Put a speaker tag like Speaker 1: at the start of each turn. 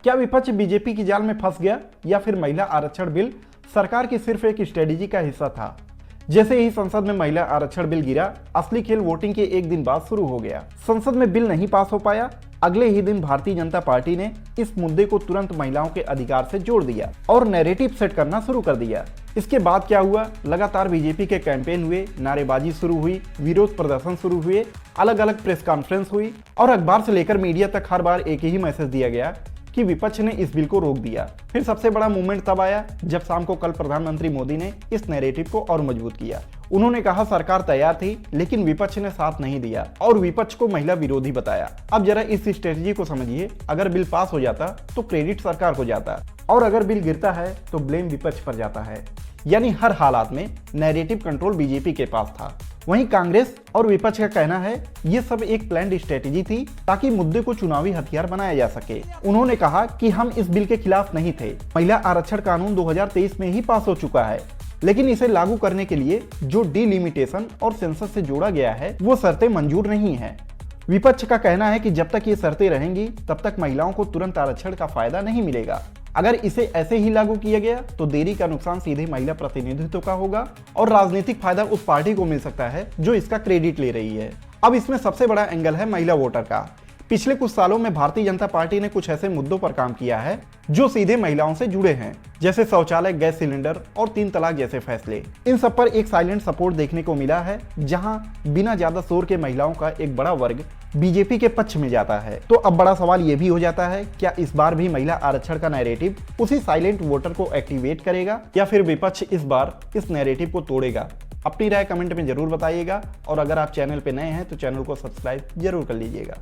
Speaker 1: क्या विपक्ष बीजेपी की जाल में फंस गया या फिर महिला आरक्षण बिल सरकार की सिर्फ एक स्ट्रेटेजी का हिस्सा था? जैसे ही संसद में महिला आरक्षण बिल गिरा, असली खेल वोटिंग के एक दिन बाद शुरू हो गया। संसद में बिल नहीं पास हो पाया। अगले ही दिन भारतीय जनता पार्टी ने इस मुद्दे को तुरंत महिलाओं के अधिकार से जोड़ दिया और नैरेटिव सेट करना शुरू कर दिया। इसके बाद क्या हुआ? लगातार बीजेपी के कैंपेन हुए, नारेबाजी शुरू हुई, विरोध प्रदर्शन शुरू हुए, अलग अलग प्रेस कॉन्फ्रेंस हुई और अखबार से लेकर मीडिया तक हर बार एक ही मैसेज दिया गया कि विपक्ष ने इस बिल को रोक दिया। फिर सबसे बड़ा मूवमेंट तब आया जब शाम को कल प्रधानमंत्री मोदी ने इस नैरेटिव को और मजबूत किया। उन्होंने कहा सरकार तैयार थी लेकिन विपक्ष ने साथ नहीं दिया और विपक्ष को महिला विरोधी बताया। अब जरा इस स्ट्रेटजी को समझिए। अगर बिल पास हो जाता तो क्रेडिट सरकार को जाता और अगर बिल गिरता है तो ब्लेम विपक्ष पर जाता है। यानी हर हालात में नैरेटिव कंट्रोल बीजेपी के पास था। वहीं कांग्रेस और विपक्ष का कहना है ये सब एक प्लान्ड स्ट्रेटेजी थी ताकि मुद्दे को चुनावी हथियार बनाया जा सके। उन्होंने कहा कि हम इस बिल के खिलाफ नहीं थे। महिला आरक्षण कानून 2023 में ही पास हो चुका है, लेकिन इसे लागू करने के लिए जो डिलिमिटेशन और सेंसस से जोड़ा गया है वो शर्तें मंजूर नहीं है। विपक्ष का कहना है कि जब तक ये शर्तें रहेंगी तब तक महिलाओं को तुरंत आरक्षण का फायदा नहीं मिलेगा। अगर इसे ऐसे ही लागू किया गया तो देरी का नुकसान सीधे महिला प्रतिनिधित्व का होगा और राजनीतिक फायदा उस पार्टी को मिल सकता है जो इसका क्रेडिट ले रही है। अब इसमें सबसे बड़ा एंगल है महिला वोटर का। पिछले कुछ सालों में भारतीय जनता पार्टी ने कुछ ऐसे मुद्दों पर काम किया है जो सीधे महिलाओं से जुड़े हैं, जैसे शौचालय, गैस सिलेंडर और 3 तलाक जैसे फैसले। इन सब पर एक साइलेंट सपोर्ट देखने को मिला है, जहां बिना ज्यादा शोर के महिलाओं का एक बड़ा वर्ग बीजेपी के पक्ष में जाता है। तो अब बड़ा सवाल ये भी हो जाता है, क्या इस बार भी महिला आरक्षण का नैरेटिव उसी साइलेंट वोटर को एक्टिवेट करेगा या फिर विपक्ष इस बार इस नैरेटिव को तोड़ेगा? अपनी राय कमेंट में जरूर बताइएगा और अगर आप चैनल पे नए हैं तो चैनल को सब्सक्राइब जरूर कर लीजिएगा।